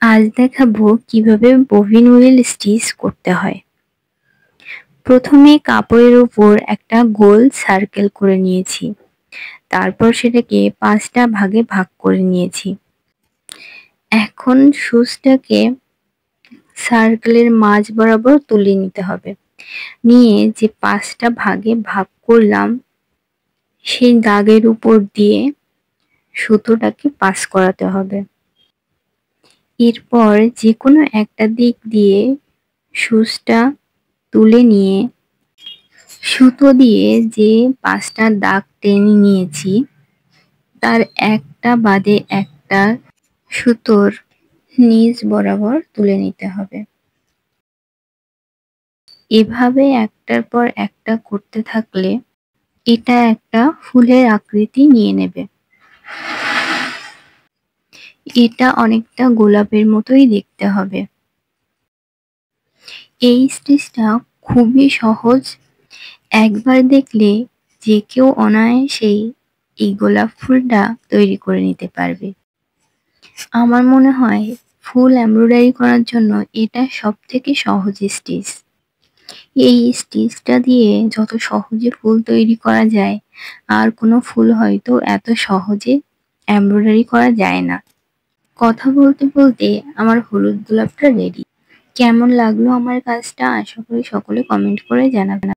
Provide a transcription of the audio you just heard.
আজ দেখাবো কিভাবে ববিন উইল স্টিচ করতে হয়। প্রথমে কাপড়ের উপর একটা গোল সার্কেল করে নিয়েছি, তারপর সেটাকে 5টা ভাগে ভাগ করে নিয়েছি। এখন সুচটাকে সার্কেলের মাঝ বরাবর তুলে নিতে হবে। নিয়ে যে 5টা ভাগে ভাগ করলাম সেই দাগের উপর দিয়ে সুতোটাকে পাস করাতে হবে। এরপর যে কোনো একটা দিক দিয়ে সুচটা তুলে নিয়ে সুতো দিয়ে যে 5টা দাগ টেনে নিয়েছি তার একটা বাদে একটা সুতোর নিচ বরাবর তুলে নিতে হবে। এভাবে একটার পর একটা করতে থাকলে এটা একটা ফুলের আকৃতি নিয়ে নেবে। এটা অনেকটা গোলাপের মতোই দেখতে হবে। এই স্টিচটা খুবই সহজ, একবার দেখলে যে কেউ অনায়াসেই এই গোলাপ ফুলটা তৈরি করে নিতে পারবে। আমার মনে হয় ফুল এমব্রয়ডারি করার জন্য এটা সবথেকে সহজ স্টিচ। এই স্টিচটা দিয়ে যত সহজে ফুল তৈরি করা যায় আর কোনো ফুল হয়তো এত সহজে এমব্রয়ডারি করা যায় না। কথা বলতে বলতে আমার হলুদ গোলাপটা রেডি। কেমন লাগলো আমার কাজটা আশা করি সকলে কমেন্ট করে জানাবেন।